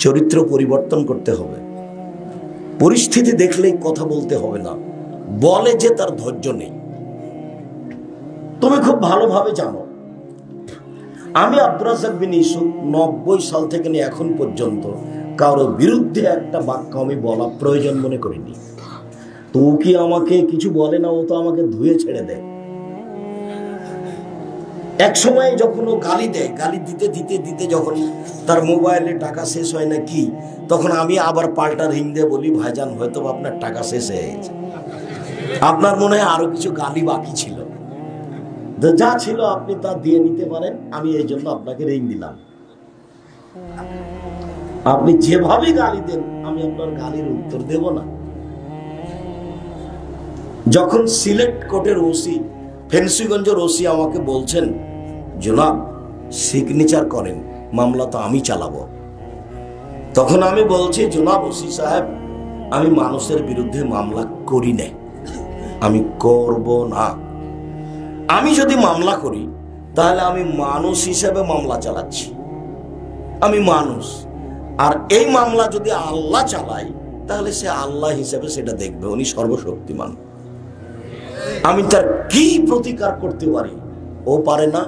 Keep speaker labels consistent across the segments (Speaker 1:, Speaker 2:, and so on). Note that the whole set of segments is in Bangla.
Speaker 1: চরিত্র পরিবর্তন করতে হবে। পরিস্থিতি দেখলেই কথা বলতে হবে না, বলে যে তার ধৈর্য নেই। তুমি খুব ভালোভাবে জানো আমি আব্দুর রাজ্জাক বিন ইউসুফ 90 সাল থেকে নিয়ে এখন পর্যন্ত কারো বিরুদ্ধে একটা বাক্য আমি বলা প্রয়োজন মনে করিনি। তো কি আমাকে কিছু বলে না, ও তো আমাকে ধুয়ে ছেড়ে দেয়। এক সময় যখন ও গালি দেয়, গালি দিতে দিতে দিতে যখন তার মোবাইলে টাকা শেষ হয় না কি, তখন আমি আবার পাল্টা রিং দিয়ে বলি, ভাইজান হয়তো আপনার টাকা শেষ হয়ে গেছে, আপনার মনে হয় আরো কিছু গালি বাকি ছিল, যা ছিল আপনি তা দিয়ে নিতে পারেন, আমি এই জন্য আপনাকে রিং দিলাম। আপনি যেভাবে গালি দেন আমি আপনার গালির উত্তর দেব না। যখন সিলেট কোর্টের ওসি, ফেন্সিগঞ্জের ওসি আমাকে বলছেন, জনাব সিগনেচার করেন, মামলা তো আমি চালাবো, তখন আমি বলছি, জনাব ওসি সাহেব, আমি মানুষের বিরুদ্ধে মামলা করি না, আমি করব না। আমি যদি মামলা করি তাহলে আমি মানুষ হিসেবে মামলা চালাচ্ছি, আমি মানুষ। আর এই মামলা যদি আল্লাহ চালাই তাহলে সে আল্লাহ হিসেবে সেটা দেখবে, উনি সর্বশক্তিমান। আমি তার কি প্রতিকার করতে পারি, ও পারে না।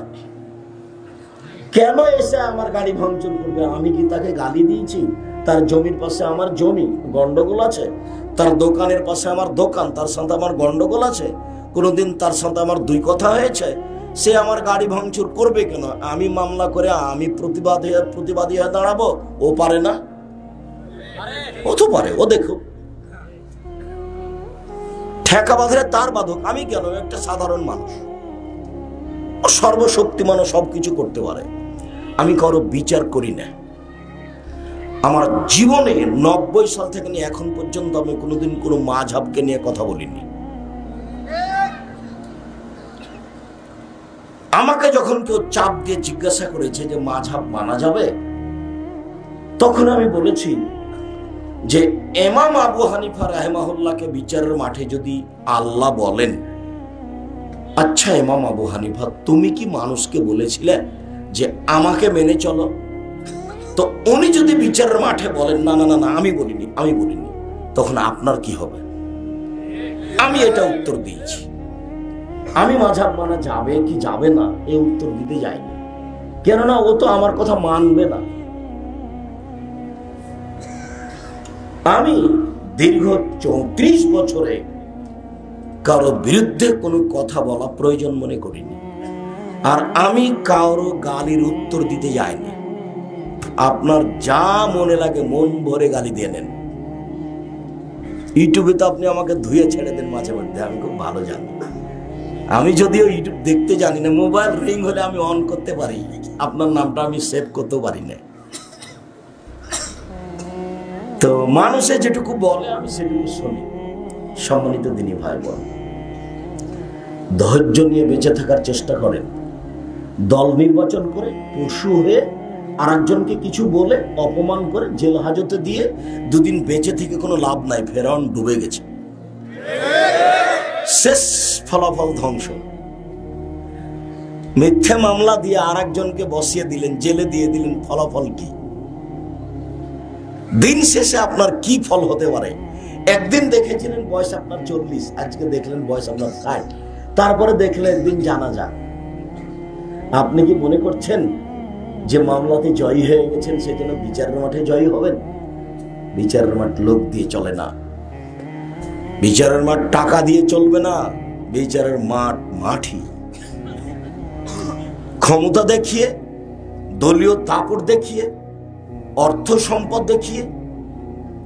Speaker 1: কেন এসে আমার গাড়ি ভাঙচুর করবে? আমি কি তাকে গালি দিয়েছি? তার জমির পাশে আমার জমি, গন্ডগোল আছে। তার দোকানের পাশে আমার দোকান, তার সাথে আমার গন্ডগোল আছে। কোনোদিন তার সাথে আমার দুই কথা হয়েছে? সে আমার গাড়ি ভাঙচুর করবে কেন? আমি মামলা করে আমি প্রতিবাদী হয়ে দাঁড়াবো, ও পারে না? ও তো পারে, ও দেখো ঠেকা বাঁধলে তার বাঁধক, আমি কেন? একটা সাধারণ মানুষ, ও সর্বশক্তিমান, সবকিছু করতে পারে। আমি কারো বিচার করি না। আমার জীবনে 90 সাল থেকে নিয়ে এখন পর্যন্ত আমি কোনোদিন কোনো মাযহাবকে নিয়ে কথা বলিনি। আমাকে যখন কেউ চাপ দিয়ে জিজ্ঞাসা করেছে যে মাযহাব মানা যাবে, তখন আমি বলেছি যে ইমাম আবু হানিফা রাহিমাহুল্লাহকে বিচারের মাঠে যদি আল্লাহ বলেন, আচ্ছা ইমাম আবু হানিফা, তুমি কি মানুষকে বলেছিলে যে আমাকে মেনে চলো? তো উনি যদি বিচারের মাঠে বলেন, না না না না আমি বলিনি, তখন আপনার কি হবে? আমি এটা উত্তর দিয়েছি। আমি মাযহাব মানা যাবে কি যাবে না এই উত্তর দিতে যাইনি, কেননা ও তো আমার কথা মানবে না। আমি দীর্ঘ 34 বছরে কারো বিরুদ্ধে কোনো কথা বলা প্রয়োজন মনে করিনি, আর আমি কারো গালির উত্তর দিতে যাইনি। আপনার যা মনে লাগে মন ভরে গালি দিয়ে নেন। ইউটিউবে তো আপনি আমাকে ধুয়ে ছেড়ে দেন মাঝে মধ্যে, আমি খুব ভালো জানি। আমি যদিও ইউটিউব দেখতে জানি না, মোবাইল রিং হলে আমি অন করতে পারি, আপনার নামটা আমি সেভ করতে পারি না। তো মানুষে যেটুকু বলে আমি সেটুকু শুনি। সম্মানিত দিনী ভাই বোন, ধৈর্য নিয়ে বেঁচে থাকার চেষ্টা করেন। দল নির্বাচন করে পশু হয়ে আরেকজনকে কিছু বলে অপমান করে জেল হাজতে দিয়ে দুদিন বেঁচে থেকে কোনো লাভ নাই। ফেরাউন ডুবে গেছে, শেষ ফলাফল ধ্বংস। মিথ্যে মামলা দিয়ে আরেকজনকে বসিয়ে দিলেন, জেলে দিয়ে দিলেন, ফলাফল কি? দিন শেষে আপনার কি ফল হতে পারে? একদিন দেখেছিলেন বয়স আপনার 40, আজকে দেখলেন বয়স আপনার 60, তারপরে দেখলেন একদিন জানাজা। আপনি কি মনে করছেন যে মামলাতে জয়ী হয়ে গেছেন সেজন্য বিচারের মাঠে জয়ী হবেন? বিচারের মাঠ লোক দিয়ে চলে না, বিচারের মাঠ টাকা দিয়ে চলবে না। বিচারের মাঠ মাঠই ক্ষমতা দেখিয়ে, দলীয় দাপট দেখিয়ে, অর্থ সম্পদ দেখিয়ে,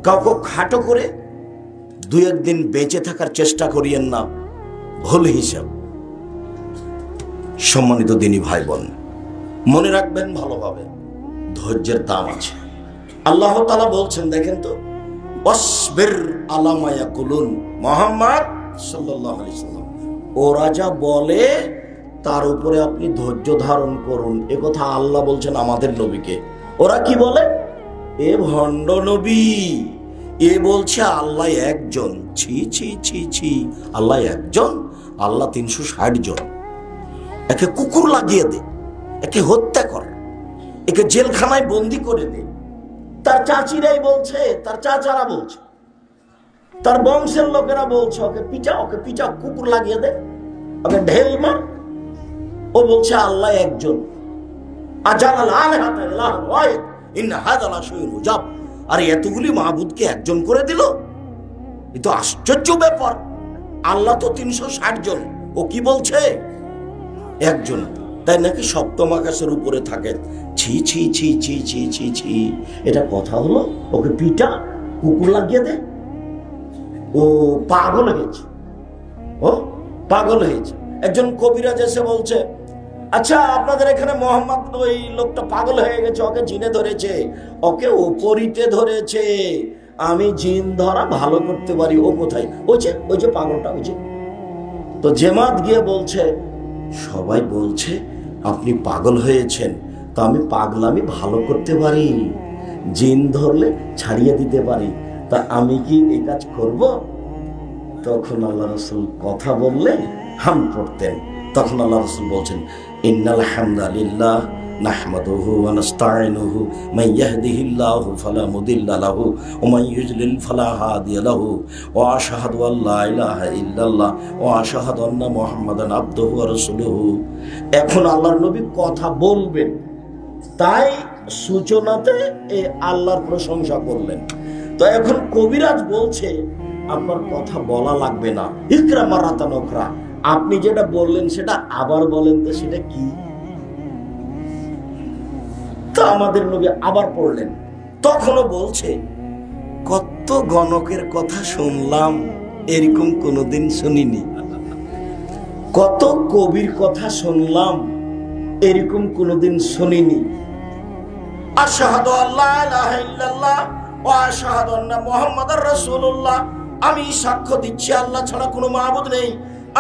Speaker 1: কাউকে খাটো করে দুই একদিন বেঁচে থাকার চেষ্টা করিয়েন না, ভুল হিসাব। সম্মানিত দিনী ভাই বোন, মনে রাখবেন ভালোভাবে, ধৈর্যের দাম আছে। আল্লাহ তাআলা বলছেন, দেখেন তো, ওয়াসবির আলা মা ইয়াকুলুন, মুহাম্মদ সাল্লাল্লাহু আলাইহি সাল্লাম, ওরা যা বলে তার উপরে আপনি ধৈর্য ধারণ করুন। এ কথা আল্লাহ বলছেন আমাদের নবীকে। ওরা কি বলে? এ ভণ্ড নবী, এ বলছে আল্লাহ একজন। ছি ছি ছি ছি, আল্লাহ একজন? আল্লাহ 360 জন। একে কুকুর লাগিয়ে দে, একে হত্যা কর, একে জেলখানায় বন্দি করে দে, তার চাচিরাই বলছে, তার চাচারা বলছে, তার বংশের লোকেরা বলছে ওকে পিচা, কুকুর লাগিয়ে দে, ওকে ঢেল মার। ও বলছে আল্লাহ একজন। আর এতগুলি মাহবুদকে একজন করে দিল, এ তো আশ্চর্য ব্যাপার। আল্লাহ তো 360 জন, ও কি বলছে একজন। তাই নাকি সপ্তম আকাশের উপরে থাকে। ছি ছি ছি ছি ছি ছি ছি, এটা কথা হলো? ওকে পিটা, কুকুর লাগিয়ে দে। ও পাগল হয়েছে, ও পাগল হয়েছে। একজন কবিরাজ এসে বলছে, আচ্ছা আপনাদের এখানে মোহাম্মদ ওই লোকটা পাগল হয়ে গেছে, ওকে জিনে ধরেছে, ওকে ওপরিতে ধরেছে। আমি জিন ধরা ভালো করতে পারি। ও কোথায়? ওই যে পাগলটা, ওই যে। তো জেমাত গিয়ে বলছে, সবাই বলছে আপনি পাগল হয়েছেন, তো আমি পাগলামি ভালো করতে পারি, জিন ধরলে ছাড়িয়ে দিতে পারি, তা আমি কি এই কাজ করব? তখন আল্লাহ রাসূল কথা বললেন, হাম পড়তেন। তখন আল্লাহ রাসূল বলছেন, ইন্নাল হামদালিল্লাহ নাহমাদুহু ওয়া নাস্তাঈনুহু মান ইয়াহদিহিল্লাহু ফালা মুদিল্লা লাহু ওয়া মান ইউদ্লিল ফালা হাদিয়া লাহু ওয়া আশহাদু আল্লা ইলাহা ইল্লাল্লাহ ওয়া আশহাদু আন্না মুহাম্মাদান আবদুহু ওয়া রাসূলুহু। এখন আল্লাহর নবী কথা বলবেন, তাই সূচনাতে এই আল্লাহর প্রশংসা করলেন। তো এখন কবিরাজ বলছে আপনার কথা বলা লাগবে না, ইকরা মারাতান উখরা, আপনি যেটা বললেন সেটা আবার বলেন তো, সেটা কি? তা আমাদের নবী আবার পড়লেন। তখনও বলছে, কত গণকের কথা শুনলাম, এরকম কোনোদিন শুনিনি। কত কবির কথা শুনলাম, এরকম কোনোদিন শুনিনি। আশহাদু আল্লা ইলাহা ইল্লাল্লাহ ওয়া আশহাদু আন্না মুহাম্মাদার রাসূলুল্লাহ, আমি সাক্ষ্য দিচ্ছি আল্লাহ ছাড়া কোনো মাবুদ নেই,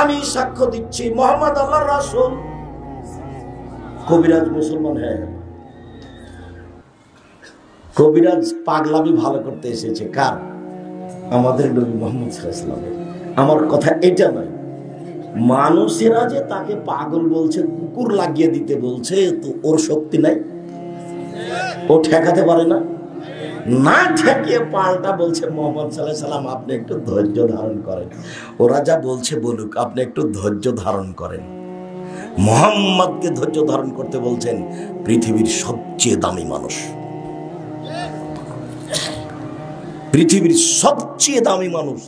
Speaker 1: আমি সাক্ষ্য দিচ্ছি মুহাম্মদ আল্লাহর রাসূল। কবিরাজ মুসলমান হয়ে গেল। কবিরাজ পাগলামি ভালো করতে এসেছে কার? আমাদের নবী মুহাম্মদ সাল্লাল্লাহু আলাইহি ওয়াসাল্লাম। আমার কথা এটা নয়, মানুষেরা যে তাকে পাগল বলছে, কুকুর লাগিয়ে দিতে বলছে, তো ওর শক্তি নাই, ও ঠেকাতে পারে না। না ঠেকিয়ে পাল্টা বলছে মুহাম্মদ সাল্লাল্লাহু আলাইহি ওয়াসাল্লাম আপনি একটু ধৈর্য ধারণ করেন, ওরা যা বলছে বলুক, আপনি একটু ধৈর্য ধারণ করেন। মুহাম্মদকে ধৈর্য ধারণ করতে বলছেন পৃথিবীর সবচেয়ে দামি মানুষ, পৃথিবীর সবচেয়ে দামি মানুষ।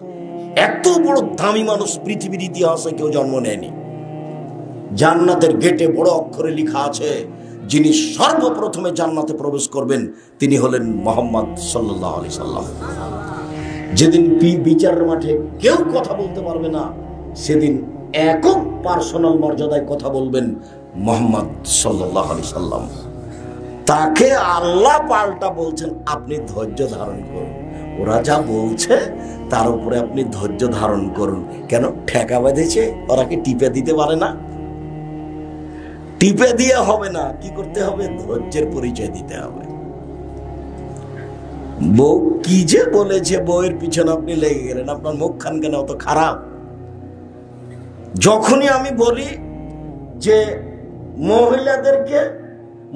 Speaker 1: এত বড় দামি মানুষ পৃথিবীর ইতিহাসে কেউ জন্ম নেয়নি। জান্নাতের গেটে বড় অক্ষরে লেখা আছে, যিনি সর্বপ্রথমে জান্নাতে প্রবেশ করবেন তিনি হলেন মুহাম্মদ সাল্লাল্লাহু আলাইহি সাল্লাম। যেদিন বিচারের মাঠে কেউ কথা বলতে পারবে না, সেদিন একক পার্সোনাল মর্যাদায় কথা বলবেন মুহাম্মদ সাল্লাল্লাহু আলাইহি সাল্লাম। তাকে আল্লাহ পাল্টা বলছেন আপনি ধৈর্য ধারণ করুন, ওরা যা বলছে তার উপরে আপনি ধৈর্য ধারণ করুন। কেন? ঠেকা বেঁধেছে, ওরা কি টিপে দিতে পারে না? টিপে দিয়ে হবে না, কি করতে হবে? ধৈর্যের পরিচয় দিতে হবে। বউ কি যে বলেছে, বউয়ের পিছনে আপনি লেগে গেলেন, আপনার মুখখান কেন অত খারাপ? যখনই আমি বলি যে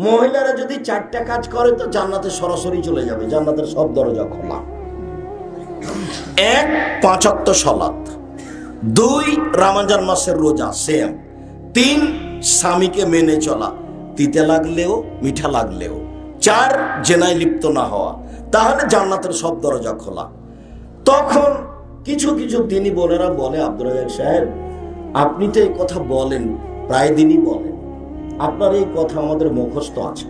Speaker 1: মহিলারা যদি 4টা কাজ করে তো জান্নাতে সরাসরি চলে যাবে, জান্নাতের সব দরজা খোলা। 1 5 ওয়াক্ত সালাত, 2 রমজান মাসের রোজা, সেম। 3 স্বামীকে মেনে চলা, তিতে লাগলেও মিঠা লাগলেও। 4 জেনায় লিপ্ত না হওয়া, তাহলে জান্নাতের সব দরজা খোলা। তখন কিছু কিছু দিনী বোনেরা বলে, আব্দুর রাজ্জাক সাহেব আপনি তো এই কথা বলেন, প্রায় দিনই বলেন, আপনার এই কথা আমাদের মুখস্থ আছে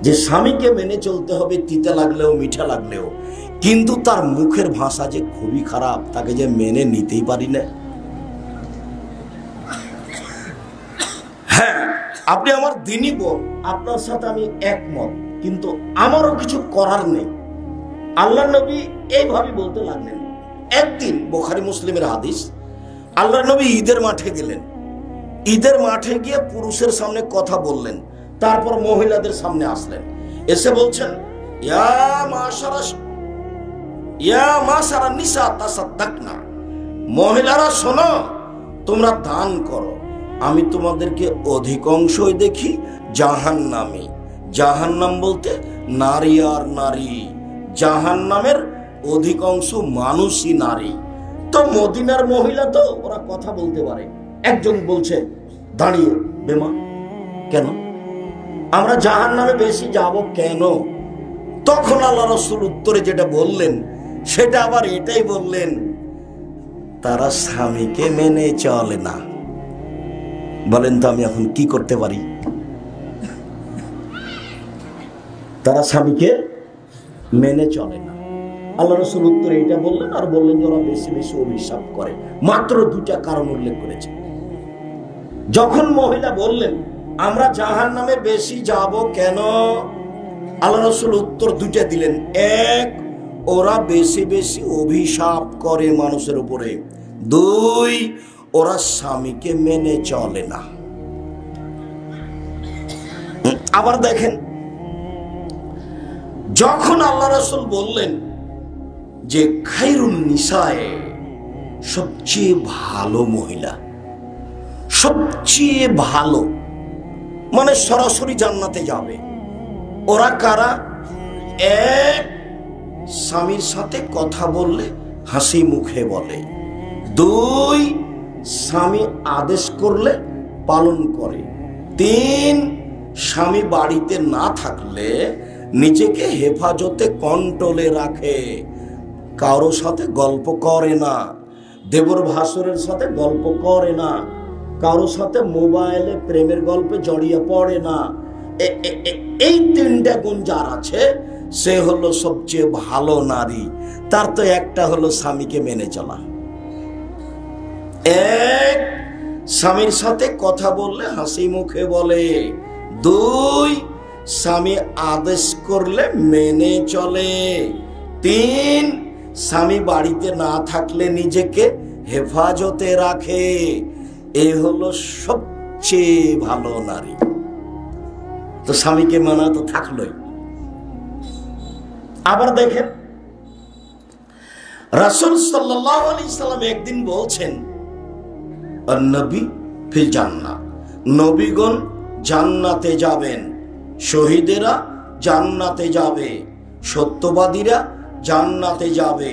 Speaker 1: যে স্বামীকে মেনে চলতে হবে তিতে লাগলেও মিঠা লাগলেও, কিন্তু তার মুখের ভাষা যে খুবই খারাপ, তাকে যে মেনে নিতেই পারি না। হ্যাঁ, আপনি আমার দিনই বোন, আপনার সাথে আমি একমত, কিন্তু আমারও কিছু করার নেই। আল্লাহ নবী এইভাবে বলতে লাগলেন। একদিন বুখারী মুসলিমের হাদিস, আল্লাহ নবী ঈদের মাঠে গেলেন। ঈদের মাঠে গিয়ে পুরুষের সামনে কথা বললেন, তারপর মহিলাদের সামনে আসলেন, এসে বলছেন ইয়া মাশারা নিসা তাসাদ্দাকনা, মহিলারা শোনো, তোমরা দান করো। আমি তোমাদেরকে অধিকাংশই দেখি জাহান্নামী। জাহান্নাম বলতে নারী আর নারী, জাহান্নামের অধিকাংশ মানুষই নারী। তো মদিনার মহিলা তো ওরা কথা বলতে পারে। একজন বলছে দাঁড়িয়ে, বেমা কেন আমরা জাহান্নামে বেশি যাব কেন? তখন আল্লাহ রাসূল উত্তরে যেটা বললেন সেটা আবার এটাই বললেন, তারা স্বামীকে মেনে চলে না। বলেন তো আমি এখন কি করতে পারি? তারা স্বামীকে মেনে চলে না। আল্লাহ রাসূল উত্তরে এটা বললেন, আর বললেন যে ওরা বেশি বেশি অভিশাপ করে। মাত্র দুটা কারণ উল্লেখ করেছে। যখন মহিলা বললেন আমরা জাহান্নামে বেশি যাব কেন, আল্লাহ রাসূল উত্তর দুটা দিলেন। এক, ওরা বেশি বেশি অভিশাপ করে মানুষের উপরে। দুই, ওরা স্বামীকে মেনে চলে না। আবার দেখেন, যখন আল্লাহ রাসূল বললেন যে খায়রুন নিসায়ে, সবচেয়ে ভালো মহিলা, সবচেয়ে ভালো মানে সরাসরি জান্নাতে যাবে, ওরা কারা? এক, স্বামীর সাথে কথা বললে হাসি মুখে বলে। দুই, স্বামী আদেশ করলে পালন করে। তিন, স্বামী বাড়িতে না থাকলে নিজেকে হেফাজতে কন্ট্রোলে রাখে, কারো সাথে গল্প করে না, দেবর ভাসুরের সাথে গল্প করে না, কারো সাথে মোবাইলে প্রেমের গল্পে জড়িয়ে পড়ে না। এই তিনটা গুণ যার আছে সে হলো সবচেয়ে ভালো নারী। তার তো একটা হলো স্বামীকে মেনে চলা। এক, স্বামীর সাথে কথা বললে হাসি মুখে বলে। দুই, স্বামী আদেশ করলে মেনে চলে। তিন, স্বামী বাড়িতে না থাকলে নিজেকে হেফাজতে রাখে। এ হলো সবচেয়ে ভালো নারী। তো স্বামীকে মানা তো থাকলোই। আবার দেখেন, রাসূল সাল্লাল্লাহু আলাইহি সাল্লাম একদিন বলছেন, নবী ফিল জান্নাহ, নবীগণ জান্নাতে যাবেন, শহীদেরা জান্নাতে যাবে, সত্যবাদীরা জান্নাতে যাবে,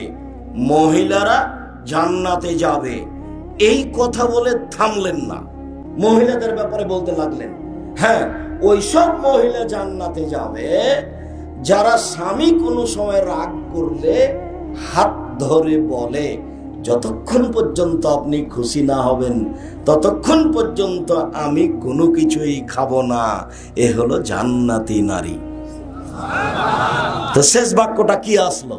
Speaker 1: মহিলারা জান্নাতে যাবে। এই কথা বলে থামলেন না, মহিলাদের ব্যাপারে বলতে লাগলেন, হ্যাঁ ওইসব মহিলা জান্নাতে যাবে যারা স্বামী কোনো সময় রাগ করলে হাত ধরে বলে, যতক্ষণ পর্যন্ত আপনি খুশি না হবেন ততক্ষণ পর্যন্ত আমি কোনো কিছুই খাবো না। এ হলো জান্নাতি নারী। তো শেষ বাক্যটা কি আসলো?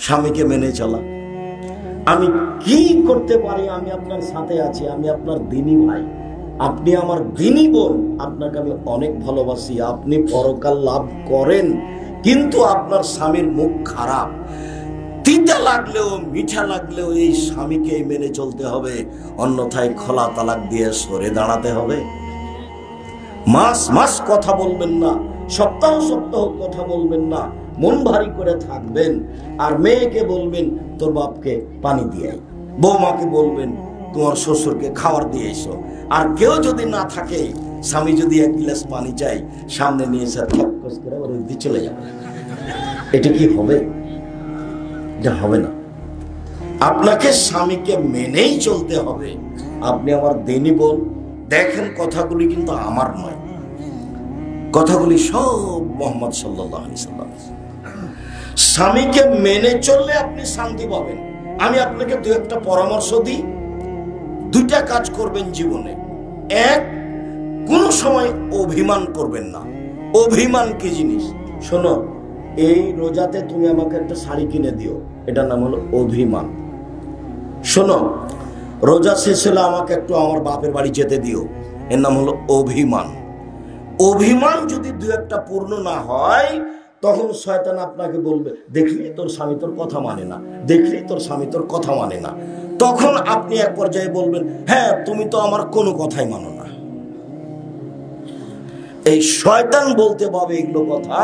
Speaker 1: স্বামীকে মেনে চলা। আমি কি করতে পারি? আমি আপনার সাথে আছি, আমি আপনার দিনী ভাই, আপনি আমার দিনী বোন, আপনাকে আমি অনেক ভালোবাসি, আপনি পরকাল লাভ করেন, কিন্তু আপনার স্বামীর মুখ খারাপ, তিতা লাগলেও মিঠা লাগলেও এই স্বামীকে মেনে চলতে হবে, অন্যথায় খোলা তালাক দিয়ে সরে দাঁড়াতে হবে। মাস মাস কথা বলবেন না, সপ্তাহ সপ্তাহ কথা বলবেন না, মন ভারী করে থাকবেন। আর মেয়েকে বলবেন তোর বাপকে পানি দিয়ে আয়, বৌমাকে বলবেন তোমার শ্বশুরকে খাবার দিয়ে এসো। আর কেউ যদি না থাকে, স্বামী যদি এক গ্লাস পানি চাই, সামনে নিয়ে এসে ঠকস করে ওর দিয়ে চলে যাবে। এটা কি হবে? এটা হবে না। আপনাকে স্বামীকে মেনেই চলতে হবে। আপনি আমার দিনী বোন। দেখেন, কথাগুলি কিন্তু আমার নয়, কথাগুলি সব মুহাম্মদ সাল্লাল্লাহু আলাইহি সাল্লাম। স্বামীকে মেনে চললে আপনি শান্তি পাবেন। আমি আপনাকে দু একটা পরামর্শ দিই। দুইটা কাজ করবেন জীবনে। এক, কোন সময় অভিমান করবেন না। অভিমান কি জিনিস? শোনো, এই রোজাতে তুমি আমাকে একটা শাড়ি কিনে দিও, এটার নাম হলো অভিমান। শোনো, রোজা শেষ হলে আমাকে একটু আমার বাপের বাড়ি যেতে দিও, এর নাম হলো অভিমান। অভিমান যদি দু একটা পূর্ণ না হয়, তখন শয়তান আপনাকে বলবে, দেখলি তোর স্বামী তোর কথা মানে না, দেখলি তোর স্বামী তোর কথা মানে না। তখন আপনি এক পর্যায়ে বলবেন, হ্যাঁ তুমি তো আমার কোনো কথাই মানো না। এই শয়তান বলতে পাবে এগুলো কথা,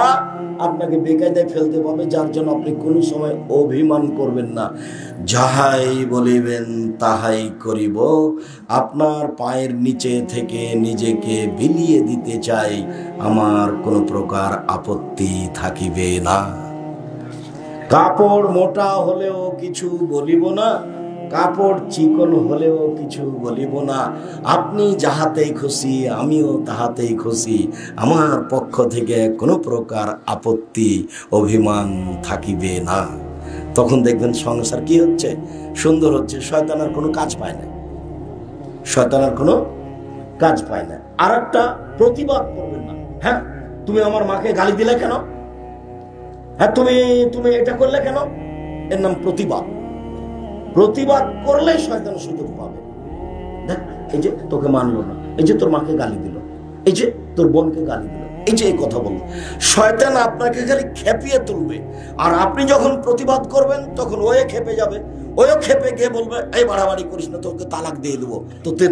Speaker 1: আপনাকে বেকায়দায় ফেলতে পারবে, যার জন্য আপনি কোনো সময় অভিমান করবেন না। যাহাই বলিবেন তাহাই করিব, আপনার পায়ের নিচে থেকে নিজেকে বিলিয়ে দিতে চাই, আমার কোনো প্রকার আপত্তি থাকিবে না। কাপড় মোটা হলেও কিছু বলিব না, কাপড় চিকন হলেও কিছু বলিব না, আপনি যাহাতেই খুশি আমিও তাহাতেই খুশি, আমার পক্ষ থেকে কোনো প্রকার আপত্তি অভিমান থাকিবে না। তখন দেখবেন সংসার কি হচ্ছে, সুন্দর হচ্ছে। শয়তানের কোনো কাজ পায় না, শয়তানের কোনো কাজ পায় না। আর একটা, প্রতিবাদ করবেন না। হ্যাঁ, তুমি আমার মাকে গালি দিলে কেন, হ্যাঁ তুমি এটা করলে কেন, এর নাম প্রতিবাদ। প্রতিবাদ করলে শয়তান সুযোগ পাবে। দেখ, এই যে তোকে মানলো না, এই যে তোর মাকে গালি দিল, এই যে তোর বোনকে গালি দিল, এই যে এই কথা বললো, শয়তান আপনাকে খালি খেপিয়ে তুলবে। আর আপনি যখন প্রতিবাদ করবেন তখন ওয়ে খেপে যাবে, ওয়ে খেপে গিয়ে বলবে এই বাড়াবাড়ি করিস না, তোকে তালাক দিয়ে দেবো, তো দে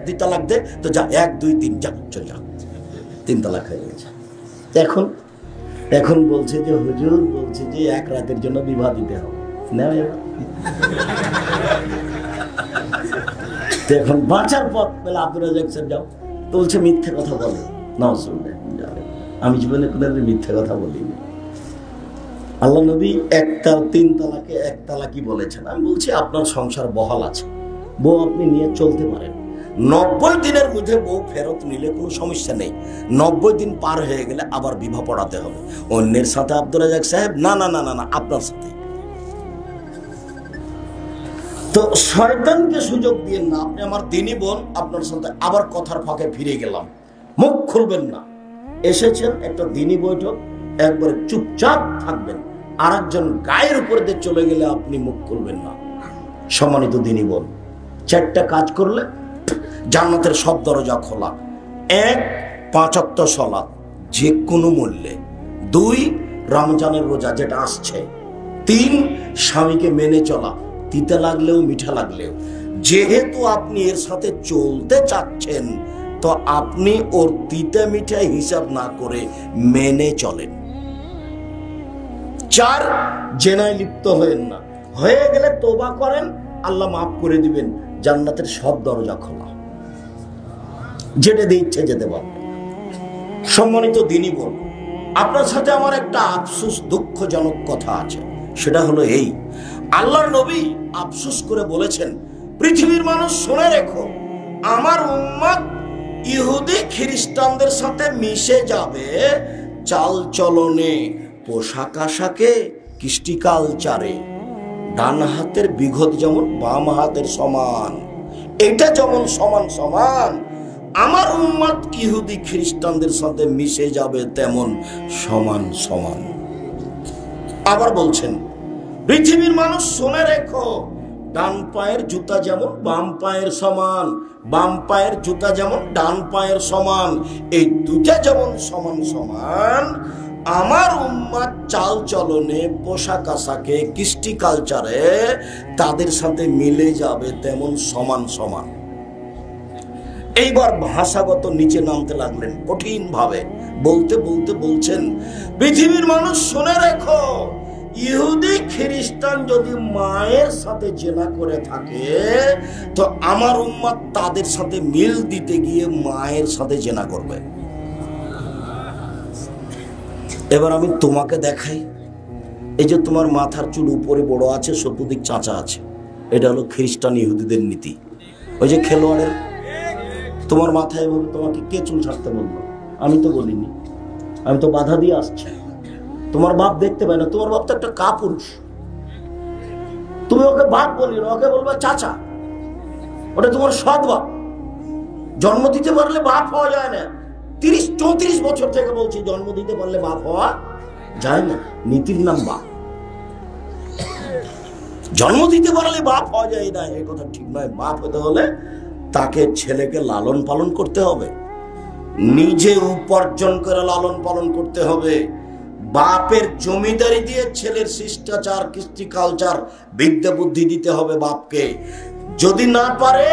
Speaker 1: 2 তালাক দে, তো যা 1 2 3 যা, চল যা, 3 তালাক হয়ে গেছে। এখন বলছে যে হুজুর বলছে যে 1 রাতের জন্য বিবাহ দিতে হবে না, এখন বাঁচার পথ পেলে আব্দুর রাজ্জাক স্যার যাও, তো বলছে মিথ্যে কথা বলে না, আমি জীবনে কোনোদিন মিথ্যে কথা বলিনি। আল্লাহ নবী 3 তালাকে 1 তালাকই বলেছেন। আমি বলছি আপনার সংসার বহাল আছে, বউ আপনি নিয়ে চলতে পারেন, 90 দিনের মধ্যে বউ ফেরত নিলে কোনো সমস্যা নেই। 90 দিন পার হয়ে গেলে আবার বিবাহ পড়াতে হবে। অন্যের সাথে আব্দুর রাজ্জাক সাহেব না না না না, আপনার সাথে। তো শয়তানকে সুযোগ দিয়ে না, আপনি আমার দিনই বোন, আপনার সাথে আবার কথার ফাঁকে ফিরে গেলাম, মুখ খুলবেন না। এসেছেন একটা দিনই বৈঠক, একবারে চুপচাপ থাকবেন। আর একজন গায়ের উপর দিয়ে চলে গেলে আপনি মুখ খুলবেন না। সম্মানিত দিনই বোন, 4টা কাজ করলে জান্নাতের সব দরজা খোলা। 1 5 ওয়াক্ত সালাত যে কোনো মূল্যে, 2 রমজানের রোজা যেটা আসছে, 3 স্বামীকে মেনে চলা, তিতা লাগলেও মিঠা লাগলেও। যেহেতু আপনি এর সাথে চলতে চাচ্ছেন, তো আপনি ওর তিতা মিঠা হিসাব না করে মেনে চলেন। 4 জেনায় লিপ্ত হয়েন না, হয়ে গেলে তওবা করেন, আল্লাহ মাফ করে দিবেন, জান্নাতের সব দরজা খোলা, যেটা দিয়ে ইচ্ছে যেতে পারবেন। সম্মানিত দিনই বোন, আপনার সাথে আমার একটা আফসোস দুঃখজনক কথা আছে। সেটা হলো এই, আল্লাহর নবী আফসোস করে বলেছেন, পৃথিবীর মানুষ শুনে রেখো, আমার উম্মত ইহুদি খ্রিস্টানদের সাথে মিশে যাবে চাল চলনে, পোশাক আশাকে, কৃষ্টি কালচারে। ডান হাতের বিঘত যেমন বাম হাতের সমান, এটা যেমন সমান সমান, আমার উম্মত ইহুদি খ্রিস্টানদের সাথে মিশে যাবে তেমন সমান সমান। আবার বলছেন, পৃথিবীর মানুষ শুনে রেখো, ডান পায়ের জুতা যেমন বাম পায়ের সমান, বাম পায়ের জুতা যেমন ডান পায়ের সমান, এই দুটা যেমন সমান সমান, আমার উম্মত চাল চলনে, পোশাক আশাকে, কৃষ্টি কালচারে তাদের সাথে মিলে যাবে তেমন সমান সমান। এইবার ভাষাগত নিচে নামতে লাগলেন কঠিন ভাবে, বলতে বলতে বলছেন, পৃথিবীর মানুষ শুনে রেখো, ইহুদি খ্রিস্টান যদি মায়ের সাথে জেনা করে থাকে, তো আমার উম্মত তাদের সাথে মিল দিতে গিয়ে মায়ের সাথে জেনা করবে। এবার আমি তোমাকে দেখাই, এই যে তোমার মাথার চুল উপরে বড় আছে, চতুর্দিক চাঁচা আছে, এটা হলো খ্রিস্টান ইহুদিদের নীতি। ওই যে খেলোয়াড়ের, তোমার মাথায় এভাবে তোমাকে কে চুল ছাড়তে বললো? আমি তো বলিনি, আমি তো বাধা দিয়ে আসছি। তোমার বাপ দেখতে পায় না, তোমার বাপ তো একটা কাপুরুষ, তুমি ওকে বাপ বলি না, ওকে বলবা চাচা, ওটা তোমার সৎ বাপ। জন্ম দিতে পারলে বাপ হওয়া যায় না। 30-34 বছর থেকে বলছি, জন্ম দিতে পারলে বাপ হওয়া যায় না, নীতির নাম বাপ। জন্ম দিতে পারলে বাপ হওয়া যায় না, এই কথা ঠিক নয়। বাপ হতে হলে তাকে, ছেলেকে লালন পালন করতে হবে, নিজে উপার্জন করে লালন পালন করতে হবে। বাপের জমিদারি দিয়ে ছেলের শিষ্টাচার, কৃষ্টি কালচার, বিদ্যা বুদ্ধি দিতে হবে বাপকে। যদি না পারে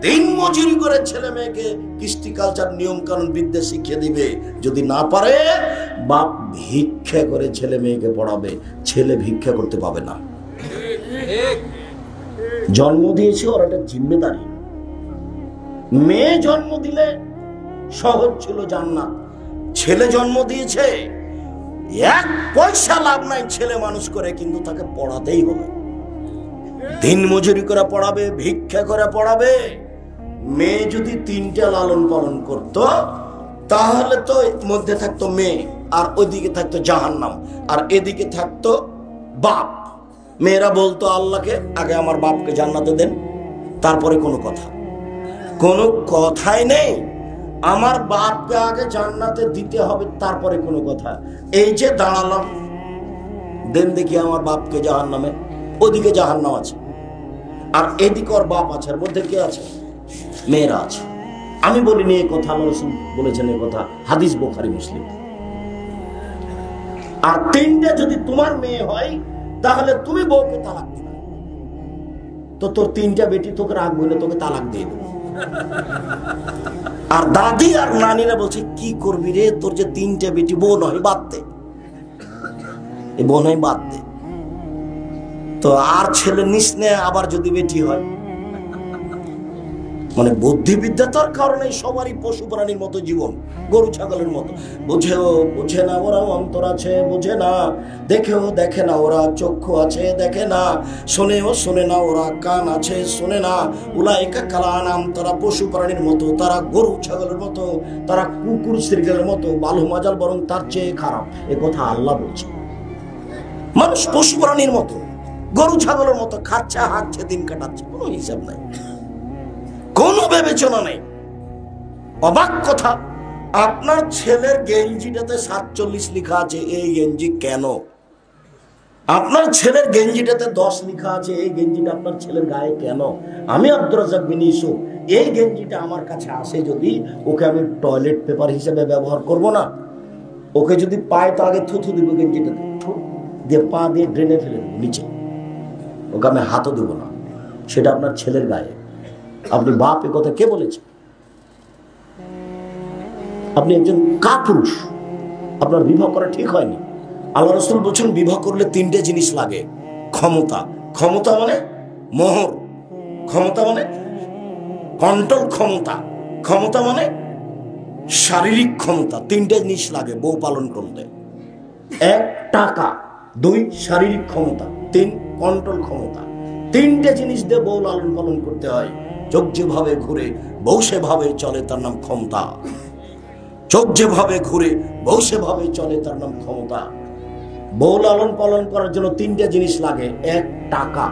Speaker 1: দিন মজুরি করে ছেলে মেয়েকে কৃষ্টি কালচার নিয়ম কানুন বিদ্যা শিখিয়ে দিবে। যদি না পারে বাপ ভিক্ষা করে ছেলে মেয়েকে পড়াবে, ছেলে ভিক্ষা করতে পাবে না। জন্ম দিয়েছে ওর একটা জিম্মেদারি। মেয়ে জন্ম দিলে সহজ ছিল জান্নাত, ছেলে জন্ম দিয়েছে এক পয়সা লাভ নাই ছেলে মানুষ করে, কিন্তু তাকে পড়াতেই হবে। দিন মজুরি করে পড়াবে, ভিক্ষা করে পড়াবে। মেয়ে যদি তিনটা লালন পালন করত তাহলে তো মধ্যে থাকতো মেয়ে, আর ওইদিকে থাকতো জাহান্নাম, আর এদিকে থাকতো বাপ। মেয়েরা বলতো আল্লাহকে আগে আমার বাপকে জান্নাতে দেন, তারপরে কোনো কথা। কোনো কথাই নেই, আমার বাপকে আগে জান্নাতে দিতে হবে তারপরে কোনো কথা। এই যে দাঁড়ালাম, দেন দেখি আমার বাপকে জাহান্নামে। ওদিকে জাহান্নাম আছে আর এদিকে ওর বাপ আছে, এর মধ্যে কে আছে? মেয়েরা আছে। আমি বলিনি এই কথা, আল্লাহ রাসূল বলেছেন এই কথা, হাদিস বুখারী মুসলিম। আর তিনটা যদি তোমার মেয়ে হয় তাহলে তুমি বউকে তালাক দিবে, তো তোর তিনটা বেটি তোকে রাখবে না, তোকে তালাক দিয়ে দেবে। আর দাদি আর নানিরা বলছে কি করবি রে, তোর যে তিনটা বেটি, বউ নয় বাদ দে, এই বউ নয় বাদ দে। তো আর ছেলে নিস নে, আবার যদি বেটি হয়। মানে বুদ্ধিবিদ্যা তার কারণে সবারই পশু প্রাণীর মতো জীবন, গরু ছাগলের মতো। বুঝেও বোঝে না ওরা, অন্তর আছে বোঝে না, দেখেও দেখে না ওরা, চক্ষু আছে দেখে না, শোনেও শোনে না ওরা, কান আছে শোনে না। উলাইকা কালানাম, তারা পশু প্রাণীর মতো, তারা গরু ছাগলের মতো, তারা কুকুর শৃগালের মতো, বালু মাজাল বরং তার চেয়ে খারাপ। এ কথা আল্লাহ বলছে। মানুষ পশু প্রাণীর মতো, গরু ছাগলের মতো, খাচ্ছে হাঁটছে, দিন কাটাচ্ছে, কোনো হিসাব নাই, কোনো বিবেচনা নেই। অবাক কথা, আপনার ছেলের গেঞ্জিটাতে 47 লেখা আছে, এই গেঞ্জি কেন? আপনার ছেলের গেঞ্জিটাতে 10 লেখা আছে, এই গেঞ্জিটা আপনার ছেলের গায়ে কেন? আমি আব্দুর রাজ্জাক বিন ইউসুফ, এই গেঞ্জিটা আমার কাছে আসে যদি, ওকে আমি টয়লেট পেপার হিসেবে ব্যবহার করব না। ওকে যদি পায় তো আগে থুথু দিব গেঞ্জিটাতে, দিয়ে পা দিয়ে ড্রেনে ফেলে দেবো নিচে, ওকে আমি হাতও দেবো না। সেটা আপনার ছেলের গায়ে। আপনি বাপ, এ কথা কে বলেছে? আপনি একজন কাপুরুষ, আপনার বিবাহ করা ঠিক হয়নি। আল্লাহ রাসূল বলছেন বিবাহ করলে তিনটে জিনিস লাগে। ক্ষমতা, ক্ষমতা মানে মোহর, ক্ষমতা মানে কন্ট্রোল, ক্ষমতা, ক্ষমতা মানে শারীরিক ক্ষমতা। তিনটে জিনিস লাগে বউ পালন করতে। 1 টাকা, 2 শারীরিক ক্ষমতা, 3 কন্ট্রোল ক্ষমতা। তিনটে জিনিস দিয়ে বউ লালন পালন করতে হয়। চোখ যেভাবে ঘুরে বউ সেভাবে চলে, তার নাম ক্ষমতা। চোখ যেভাবে ঘুরে বউ সেভাবে চলে, তার নাম ক্ষমতা। বউ লালন পালন করার জন্য তিনটে জিনিস লাগে। 1 টাকা,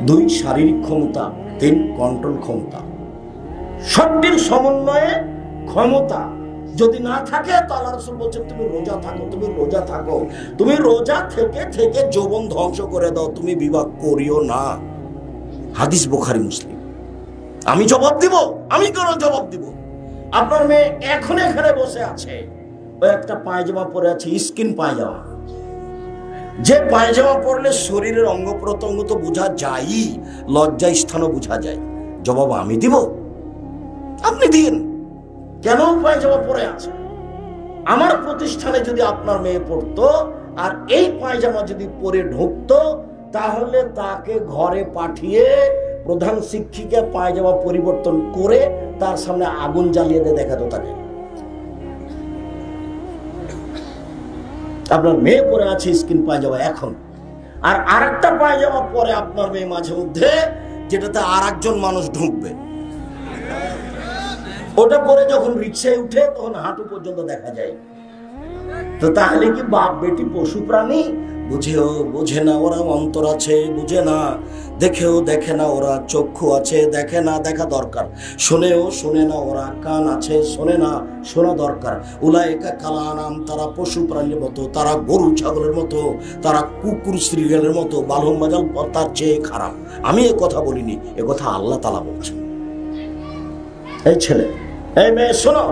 Speaker 1: 2 শারীরিক ক্ষমতা, 3 কন্ট্রোল ক্ষমতা। সবটির সমন্বয়ে ক্ষমতা যদি না থাকে তো আল্লাহ রাসূল বলছেন তুমি রোজা থাকো, তুমি রোজা থাকো, তুমি রোজা থেকে থেকে যৌবন ধ্বংস করে দাও, তুমি বিবাহ করিও না। হাদিস বুখারী মুসলিম। আমি জবাব দিব, আমি কেন জবাব দিব? আপনার মেয়ে এখন এখানে বসে আছে, ওই একটা পায়জামা পরে আছে, স্কিন পায়জামা। যে পায়জামা পরলে শরীরের অঙ্গ প্রত্যঙ্গ তো বোঝা যায়, লজ্জা স্থানও বোঝা যায়। জবাব আমি দিব? আপনি দিন। কেন পায়জামা পরে আছে? আমার প্রতিষ্ঠানে যদি আপনার মেয়ে পড়তো আর এই পায়জামা যদি পরে ঢুকতো, তাহলে তাকে ঘরে পাঠিয়ে প্রধান শিক্ষিকা পায়জামা পরিবর্তন করে তার সামনে আগুন জ্বালিয়ে দিয়ে দেখাতো তাকে। আপনার মেয়ে পরে আছে স্কিন পায়জামা এখন, আর আরেকটা পায়জামা পরে আপনার মেয়ে মাঝে মধ্যে, যেটাতে আর একজন মানুষ ঢুকবে। ওটা পরে যখন রিক্সায় উঠে তখন হাঁটু পর্যন্ত দেখা যায়। তো তাহলে কি বাপ বেটি পশু প্রাণী? বুঝেও বোঝে না ওরা, অন্তর আছে বুঝে না, দেখেও দেখে না ওরা, চক্ষু আছে দেখে না, দেখা দরকার। শোনেও শোনে না ওরা, কান আছে শোনে না, শোনা দরকার। উলাইকা কালানাম, তারা পশু প্রাণীর মতো, তারা গরু ছাগলের মতো, তারা কুকুর শৃগালের মতো, বালু মাজাল তার চেয়ে খারাপ। আমি এ কথা বলিনি, এ কথা আল্লাহ তাআলা বলছেন। এই ছেলে, এই মেয়ে শোনো,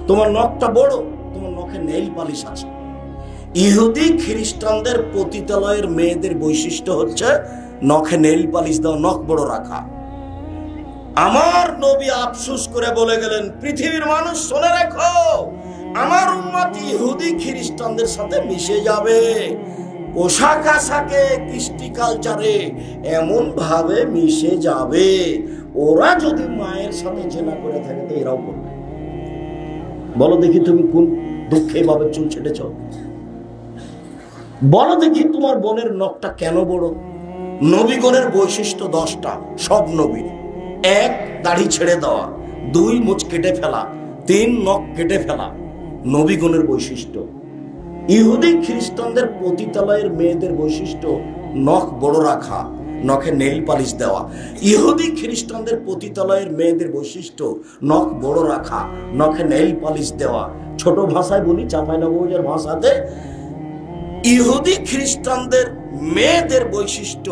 Speaker 1: তোমার নখটা বড়, তোমার নখে নেইল পালিশ আছে। ইহুদি খ্রিস্টানদের পতিতালয়ের মেয়েদের বৈশিষ্ট্য হচ্ছে নখে নেইল পালিশ দাও, নখ বড় রাখা। আমার নবী আফসোস করে বলে গেলেন, পৃথিবীর মানুষ শুনে রাখো, আমার উম্মত ইহুদি খ্রিস্টানদের সাথে মিশে যাবে, পোশাক আশাকে, কৃষ্টি কালচারে এমন ভাবে মিশে যাবে, ওরা যদি মায়ের সাথে জেনা করে থাকে তো এরাও করবে। বলো দেখি তুমি কোন দুঃখে ভাবে চুল ছেটেছ? বলো দেখি তোমার বোনের নখটা কেন বড়? নবীগণের বৈশিষ্ট্য 10টা, সব নবীর। 1, দাড়ি ছেড়ে দেওয়া। 2, মুছ কেটে ফেলা। 3, নখ কেটে ফেলা। নবীগণের বৈশিষ্ট্য। ইহুদি খ্রিস্টানদের পতিতালয়ের মেয়েদের বৈশিষ্ট্য নখ বড় রাখা, নখে নেইল পালিশ দেওয়া। ইহুদি খ্রিস্টানদের পতিতালয়ের মেয়েদের বৈশিষ্ট্য নখ বড় রাখা, নখে নেইল পালিশ দেওয়া। ছোট ভাষায় বলি, চাঁপাইনবাবগঞ্জের ভাষাতে, ইহুদি খ্রিস্টানদের মেয়েদের বৈশিষ্ট্য